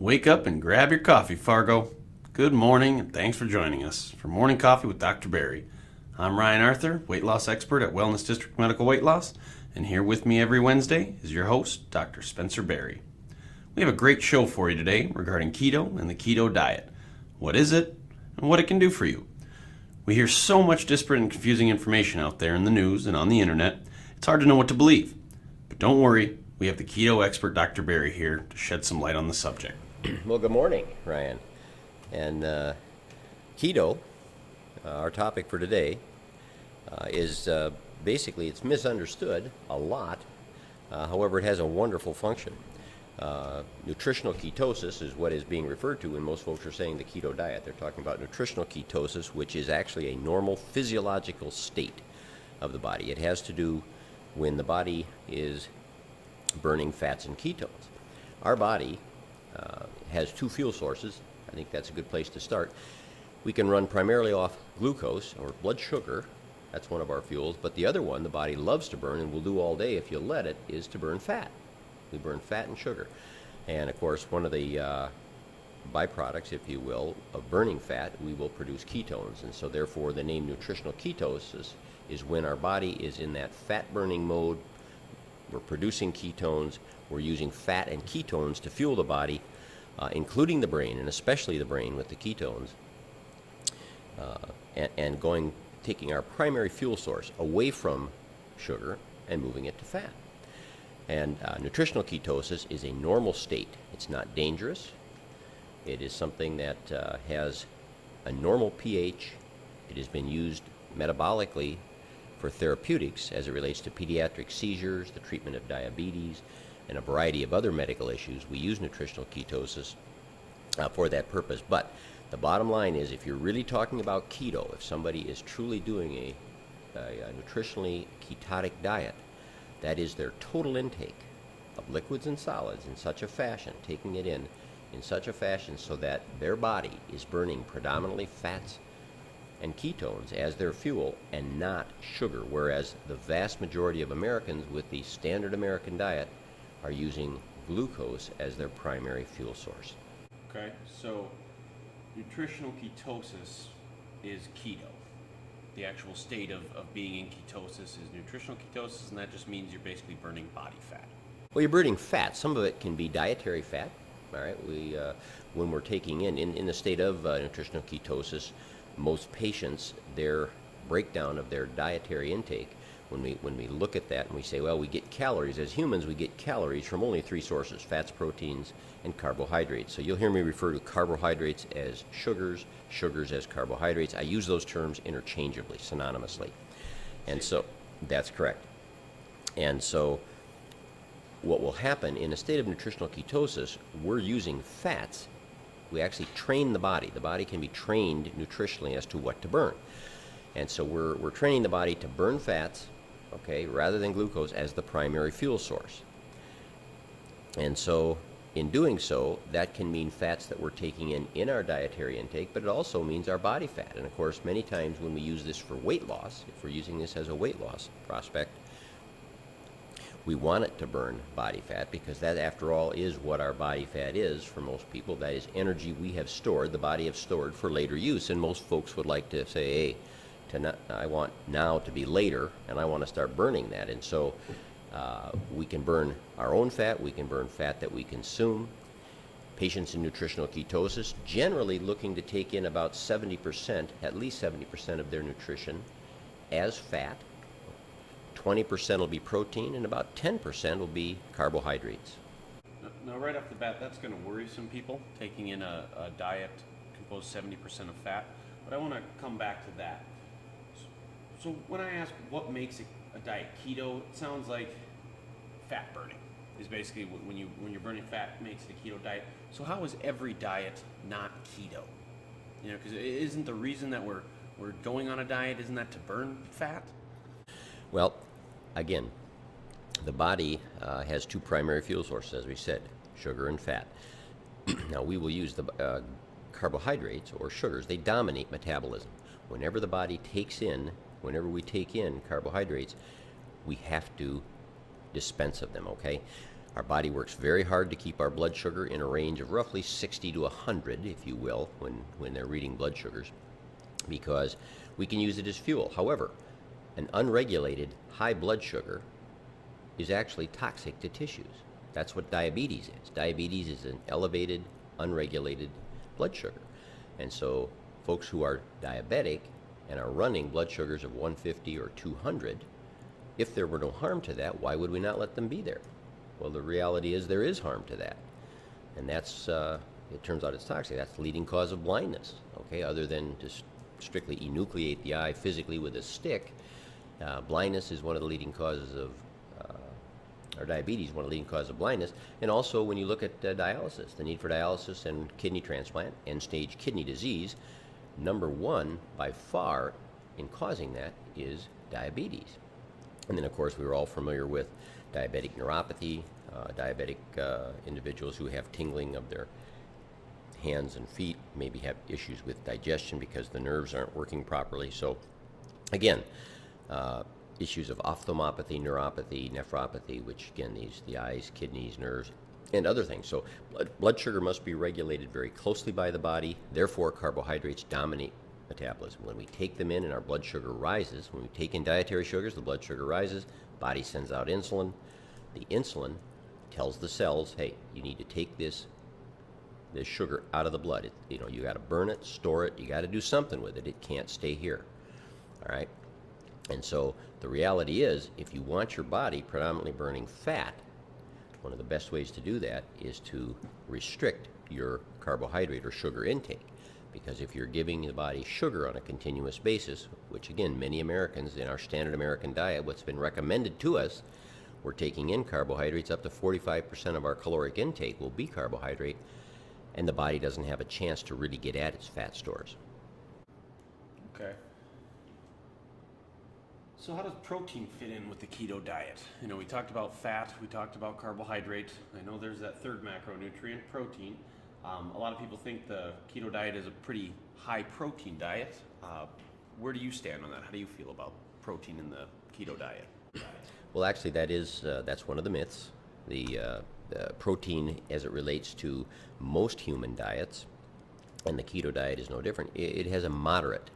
Wake up and grab your coffee, Fargo. Good morning, and thanks for joining us for Morning Coffee with Dr. Berry. I'm Ryan Arthur, weight loss expert at Wellness District Medical Weight Loss, and here with me every Wednesday is your host, Dr. Spencer Berry. We have a great show for you today regarding keto and the keto diet. What is it, and what it can do for you? We hear so much disparate and confusing information out there in the news and on the internet, it's hard to know what to believe. But don't worry, we have the keto expert, Dr. Berry, here to shed some light on the subject. Well, good morning, Ryan. And keto, our topic for today, is basically it's misunderstood a lot. However, it has a wonderful function. Nutritional ketosis is what is being referred to when most folks are saying the keto diet. They're talking about nutritional ketosis, which is actually a normal physiological state of the body. It has to do when the body is burning fats and ketones. Our body has two fuel sources. I think that's a good place to start. We can run primarily off glucose or blood sugar. That's one of our fuels. But the other one the body loves to burn and will do all day if you let it is to burn fat. We burn fat and sugar. And of course, one of the byproducts, if you will, of burning fat, we will produce ketones. And so therefore the name nutritional ketosis is when our body is in that fat burning mode. We're producing ketones. We're using fat and ketones to fuel the body, including the brain, and especially the brain with the ketones, and taking our primary fuel source away from sugar and moving it to fat. And nutritional ketosis is a normal state. It's not dangerous. It is something that has a normal pH. It has been used metabolically for therapeutics as it relates to pediatric seizures, the treatment of diabetes, and a variety of other medical issues. We use nutritional ketosis for that purpose. But the bottom line is, if you're really talking about keto, if somebody is truly doing a nutritionally ketotic diet, that is their total intake of liquids and solids in such a fashion, taking it in such a fashion so that their body is burning predominantly fats and ketones as their fuel and not sugar, whereas the vast majority of Americans with the standard American diet are using glucose as their primary fuel source. Okay, so nutritional ketosis is keto. The actual state of being in ketosis is nutritional ketosis, and that just means you're basically burning body fat. Well, you're burning fat. Some of it can be dietary fat. All right, when we're taking in the state of nutritional ketosis, most patients, their breakdown of their dietary intake, when we look at that and we say, well, we get calories. As humans, we get calories from only three sources: fats, proteins, and carbohydrates. So you'll hear me refer to carbohydrates as sugars, sugars as carbohydrates. I use those terms interchangeably, synonymously. And so that's correct. And so what will happen in a state of nutritional ketosis, we're using fats. We actually train the body. The body can be trained nutritionally as to what to burn. And so we're training the body to burn fats, okay, rather than glucose as the primary fuel source. And so in doing so, that can mean fats that we're taking in our dietary intake, but it also means our body fat. And of course, many times when we use this for weight loss, if we're using this as a weight loss prospect, we want it to burn body fat, because that, after all, is what our body fat is for most people. That is energy we have stored, the body have stored for later use. And most folks would like to say, hey, I want now to be later, and I want to start burning that. And so we can burn our own fat, we can burn fat that we consume. Patients in nutritional ketosis generally looking to take in about 70%, at least 70% of their nutrition as fat. 20% will be protein, and about 10% will be carbohydrates. Now, right off the bat, that's going to worry some people, taking in a diet composed 70% of fat. But I want to come back to that. So when I ask what makes a diet keto, it sounds like fat burning is basically when you're burning fat makes it a keto diet. So how is every diet not keto? You know, because isn't the reason that we're going on a diet, isn't that to burn fat? Well, again, the body has two primary fuel sources, as we said, sugar and fat. Now, we will use the carbohydrates or sugars. They dominate metabolism. Whenever we take in carbohydrates, we have to dispense of them, okay? Our body works very hard to keep our blood sugar in a range of roughly 60 to 100, if you will, when they're reading blood sugars, because we can use it as fuel. However, an unregulated high blood sugar is actually toxic to tissues. That's what diabetes is. Diabetes is an elevated, unregulated blood sugar. And so folks who are diabetic and are running blood sugars of 150 or 200, if there were no harm to that, why would we not let them be there? Well, the reality is there is harm to that. And that's, it turns out it's toxic. That's the leading cause of blindness, okay? Other than just strictly enucleate the eye physically with a stick, blindness is one of the leading causes of, or diabetes, one of the leading causes of blindness. And also when you look at dialysis, the need for dialysis and kidney transplant, end-stage kidney disease, number one by far in causing that is diabetes. And then of course we were all familiar with diabetic neuropathy, diabetic individuals who have tingling of their hands and feet, maybe have issues with digestion because the nerves aren't working properly. So again, issues of ophthalmopathy, neuropathy, nephropathy, which again, the eyes, kidneys, nerves, and other things. So blood sugar must be regulated very closely by the body. Therefore, carbohydrates dominate metabolism. When we take them in and our blood sugar rises, when we take in dietary sugars, the blood sugar rises, body sends out insulin. The insulin tells the cells, hey, you need to take this sugar out of the blood. You got to burn it, store it, you got to do something with it. It can't stay here. All right? And so the reality is, if you want your body predominantly burning fat, one of the best ways to do that is to restrict your carbohydrate or sugar intake. Because if you're giving the body sugar on a continuous basis, which again, many Americans in our standard American diet, what's been recommended to us, we're taking in carbohydrates. Up to 45% of our caloric intake will be carbohydrate, and the body doesn't have a chance to really get at its fat stores. Okay. So how does protein fit in with the keto diet? We talked about fat, we talked about carbohydrate. I know there's that third macronutrient, protein. A lot of people think the keto diet is a pretty high protein diet. Where do you stand on that? How do you feel about protein in the keto diet? Well, actually, that's one of the myths. The protein, as it relates to most human diets, and the keto diet is no different. It has a moderate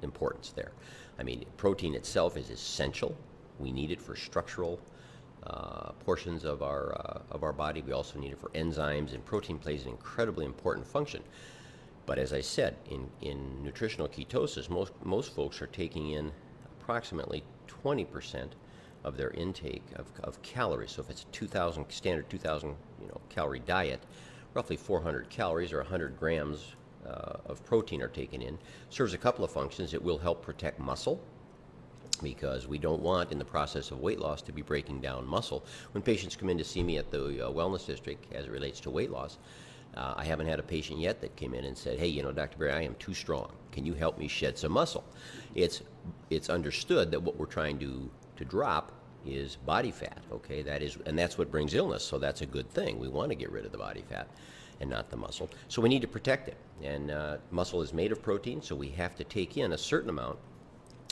importance there. I mean, protein itself is essential. We need it for structural portions of our body. We also need it for enzymes, and protein plays an incredibly important function. But as I said, in nutritional ketosis, most folks are taking in approximately 20% of their intake of calories. So if it's a standard 2,000 calorie diet, roughly 400 calories or 100 grams of protein are taken in. Serves a couple of functions. It will help protect muscle, because we don't want, in the process of weight loss, to be breaking down muscle. When patients come in to see me at the wellness district as it relates to weight loss, I haven't had a patient yet that came in and said, hey, Dr. Berry, I am too strong. Can you help me shed some muscle? It's understood that what we're trying to drop is body fat, okay? That's what brings illness, so that's a good thing. We want to get rid of the body fat and not the muscle. So we need to protect it. And muscle is made of protein, so we have to take in a certain amount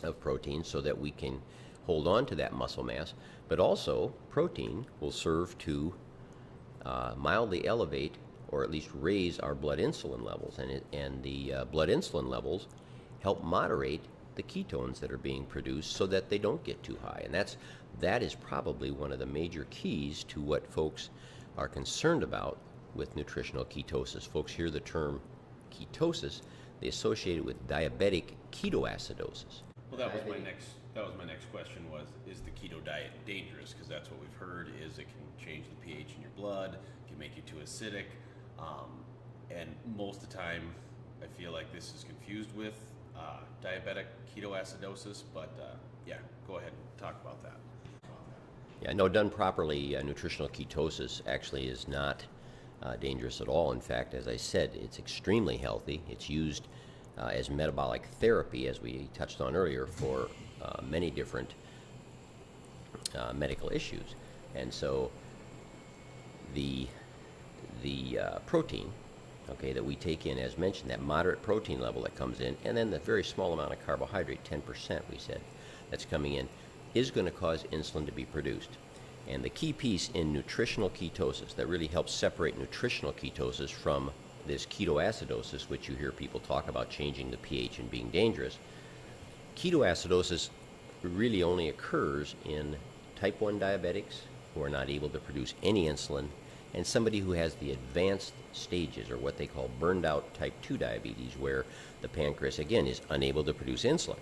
of protein so that we can hold on to that muscle mass. But also, protein will serve to mildly elevate or at least raise our blood insulin levels. And the blood insulin levels help moderate the ketones that are being produced so that they don't get too high. And that is probably one of the major keys to what folks are concerned about with nutritional ketosis. Folks hear the term ketosis, they associate it with diabetic ketoacidosis. Well, that was my next question was, is the keto diet dangerous? Because that's what we've heard is it can change the pH in your blood, can make you too acidic. And most of the time, I feel like this is confused with diabetic ketoacidosis, but yeah, go ahead and talk about that. Yeah, no, done properly, nutritional ketosis actually is not dangerous at all. In fact, as I said, it's extremely healthy. It's used as metabolic therapy, as we touched on earlier, for many different medical issues. And so the protein, okay, that we take in, as mentioned, that moderate protein level that comes in, and then the very small amount of carbohydrate, 10% we said, that's coming in, is going to cause insulin to be produced. And the key piece in nutritional ketosis that really helps separate nutritional ketosis from this ketoacidosis, which you hear people talk about changing the pH and being dangerous, ketoacidosis really only occurs in type 1 diabetics who are not able to produce any insulin, and somebody who has the advanced stages, or what they call burned out type 2 diabetes, where the pancreas, again, is unable to produce insulin.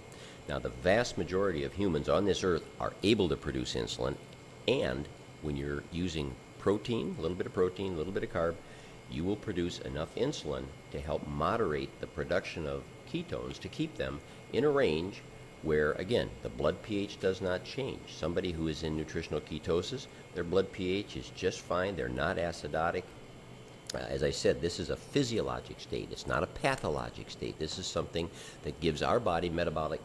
Now, the vast majority of humans on this earth are able to produce insulin, and when you're using protein, a little bit of protein, a little bit of carb, you will produce enough insulin to help moderate the production of ketones to keep them in a range where, again, the blood pH does not change. Somebody who is in nutritional ketosis, their blood pH is just fine. They're not acidotic. As I said, this is a physiologic state. It's not a pathologic state. This is something that gives our body metabolic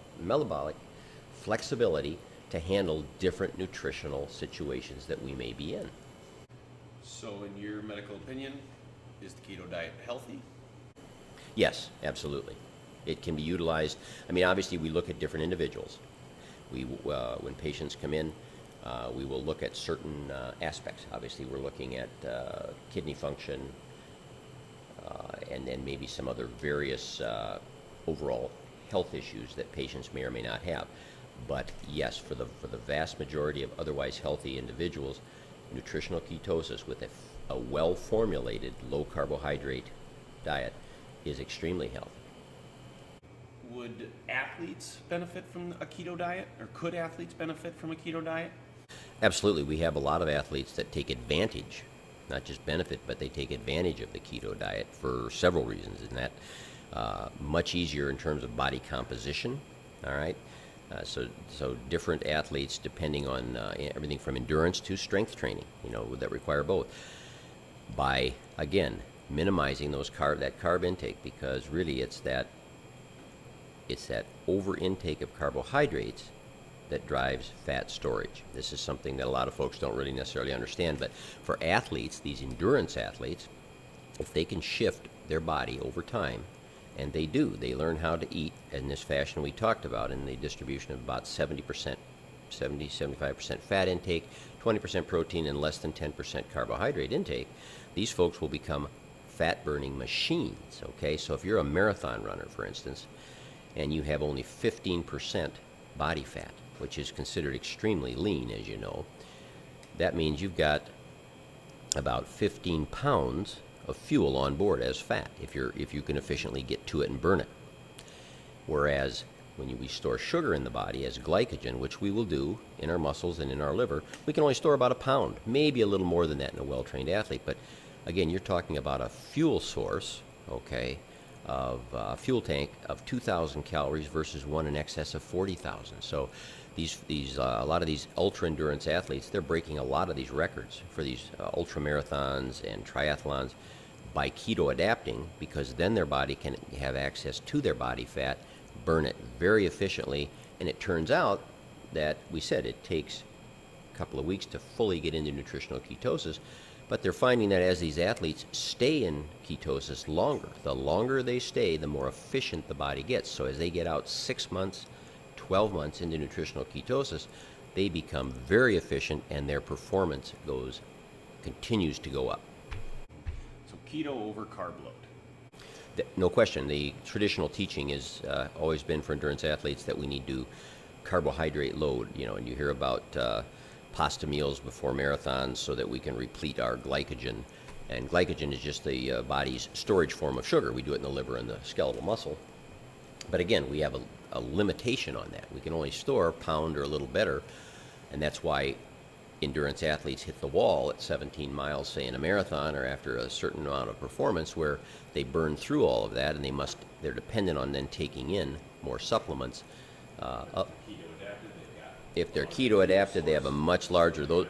flexibility to handle different nutritional situations that we may be in. So in your medical opinion, is the keto diet healthy? Yes, absolutely. It can be utilized. I mean, obviously, we look at different individuals. When patients come in, we will look at certain aspects. Obviously, we're looking at kidney function and then maybe some other various overall health issues that patients may or may not have. But yes, for the vast majority of otherwise healthy individuals, nutritional ketosis with a well-formulated low-carbohydrate diet is extremely healthy. Would athletes benefit from a keto diet, or could athletes benefit from a keto diet? Absolutely. We have a lot of athletes that take advantage, not just benefit, but they take advantage of the keto diet for several reasons. And that much easier in terms of body composition, all right? So different athletes, depending on everything from endurance to strength training, that require both. By, again, minimizing that carb intake, because really it's that over intake of carbohydrates that drives fat storage. This is something that a lot of folks don't really necessarily understand, but for athletes, these endurance athletes, if they can shift their body over time, and they do, they learn how to eat in this fashion we talked about, in the distribution of about 75% fat intake, 20% protein, and less than 10% carbohydrate intake, these folks will become fat-burning machines, okay? So if you're a marathon runner, for instance, and you have only 15% body fat, which is considered extremely lean, as you know, that means you've got about 15 pounds of fuel on board as fat if you can efficiently get to it and burn it. Whereas when we store sugar in the body as glycogen, which we will do in our muscles and in our liver, we can only store about a pound, maybe a little more than that in a well-trained athlete. But again, you're talking about a fuel source, okay, of fuel tank of 2,000 calories versus one in excess of 40,000. So a lot of these ultra endurance athletes, they're breaking a lot of these records for these ultra marathons and triathlons by keto adapting, because then their body can have access to their body fat, burn it very efficiently, and it turns out that we said it takes a couple of weeks to fully get into nutritional ketosis. But they're finding that as these athletes stay in ketosis longer, the longer they stay, the more efficient the body gets. So as they get out 6 months, 12 months into nutritional ketosis, they become very efficient and their performance continues to go up. So keto over carb load. No question. The traditional teaching has always been for endurance athletes that we need to carbohydrate load, and you hear about pasta meals before marathons so that we can replete our glycogen. And glycogen is just the body's storage form of sugar. We do it in the liver and the skeletal muscle. But again, we have a limitation on that. We can only store a pound or a little better, and that's why endurance athletes hit the wall at 17 miles, say in a marathon, or after a certain amount of performance, where they burn through all of that, and they're dependent on then taking in more supplements. If they're keto adapted, they have a much larger.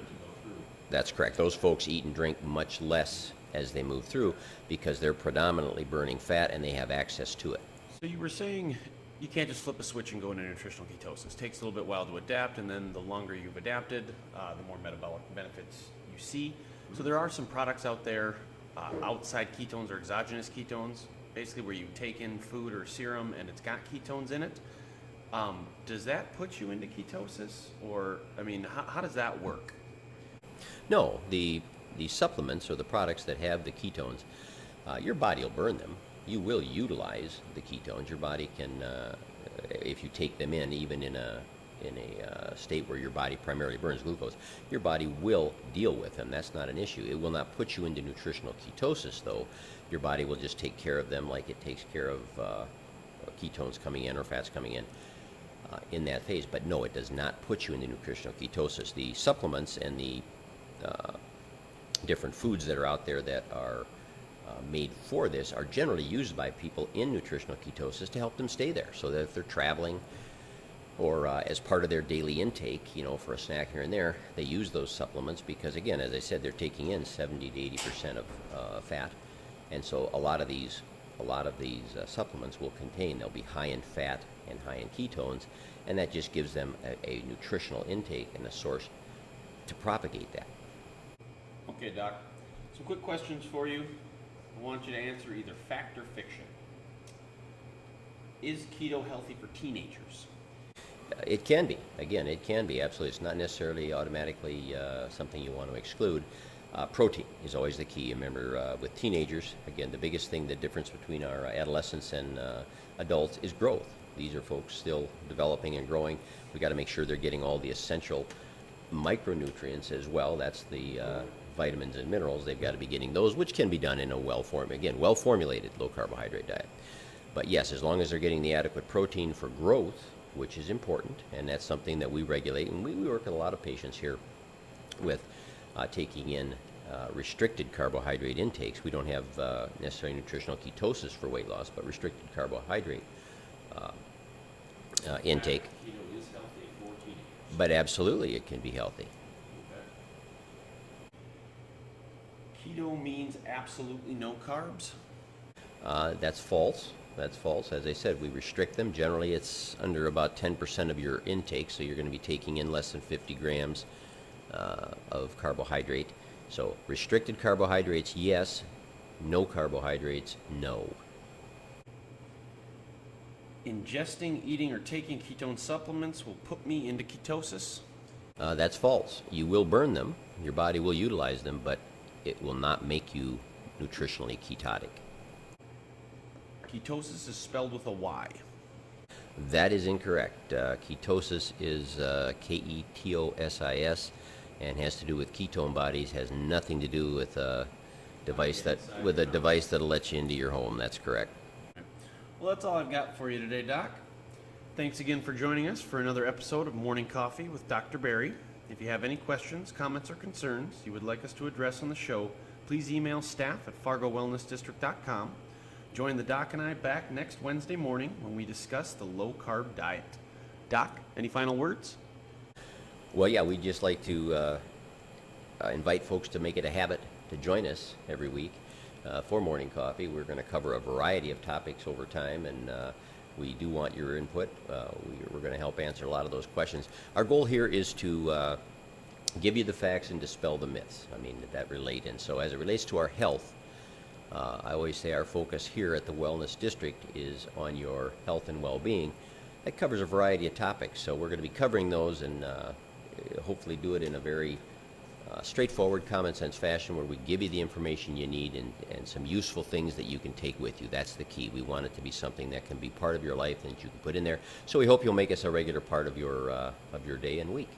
That's correct. Those folks eat and drink much less as they move through because they're predominantly burning fat and they have access to it. So you were saying you can't just flip a switch and go into nutritional ketosis. It takes a little bit while to adapt, and then the longer you've adapted, the more metabolic benefits you see. So there are some products out there, outside ketones or exogenous ketones, basically where you take in food or serum and it's got ketones in it. Does that put you into ketosis, or how does that work? No, the supplements or the products that have the ketones, your body will burn them. You will utilize the ketones. Your body can, if you take them in, even in a state where your body primarily burns glucose, your body will deal with them. That's not an issue. It will not put you into nutritional ketosis, though. Your body will just take care of them like it takes care of ketones coming in or fats coming in that phase. But no, it does not put you into nutritional ketosis. The supplements and the different foods that are out there that are made for this are generally used by people in nutritional ketosis to help them stay there, so that if they're traveling or as part of their daily intake, for a snack here and there, they use those supplements because, again, as I said, they're taking in 70 to 80% of fat, and so a lot of these supplements will contain, they'll be high in fat and high in ketones, and that just gives them a nutritional intake and a source to propagate that. Okay, Doc. Some quick questions for you. I want you to answer either fact or fiction. Is keto healthy for teenagers? It can be. Again, it can be, absolutely. It's not necessarily automatically something you want to exclude. Protein is always the key. Remember, with teenagers, again, the biggest thing, the difference between our adolescents and adults is growth. These are folks still developing and growing. We've got to make sure they're getting all the essential micronutrients as well. That's the vitamins and minerals. They've got to be getting those, which can be done in a well-formulated low-carbohydrate diet. But yes, as long as they're getting the adequate protein for growth, which is important, and that's something that we regulate, and we work with a lot of patients here with taking in restricted carbohydrate intakes. We don't have necessarily nutritional ketosis for weight loss, but restricted carbohydrate intake. Keto is healthy for teenagers. But absolutely, it can be healthy. Keto means absolutely no carbs? That's false. That's false. As I said, we restrict them. Generally, it's under about 10% of your intake, so you're going to be taking in less than 50 grams of carbohydrate. So restricted carbohydrates, yes. No carbohydrates, no. Ingesting, eating, or taking ketone supplements will put me into ketosis? That's false. You will burn them. Your body will utilize them, but it will not make you nutritionally ketotic. Ketosis is spelled with a Y. That is incorrect. Ketosis is Ketosis and has to do with ketone bodies, has nothing to do with a device that'll let you into your home. That's correct. Well, that's all I've got for you today, Doc. Thanks again for joining us for another episode of Morning Coffee with Dr. Berry. If you have any questions, comments, or concerns you would like us to address on the show, please email staff at fargowellnessdistrict.com. Join the Doc and I back next Wednesday morning when we discuss the low-carb diet. Doc, any final words? Well, yeah, we'd just like to invite folks to make it a habit to join us every week for Morning Coffee. We're going to cover a variety of topics over time, and we do want your input. We're going to help answer a lot of those questions. Our goal here is to give you the facts and dispel the myths, that relate. And so as it relates to our health, I always say our focus here at the Wellness District is on your health and well-being. That covers a variety of topics, so we're going to be covering those and hopefully do it in a very straightforward, common-sense fashion where we give you the information you need and some useful things that you can take with you. That's the key. We want it to be something that can be part of your life and that you can put in there. So we hope you'll make us a regular part of your day and week.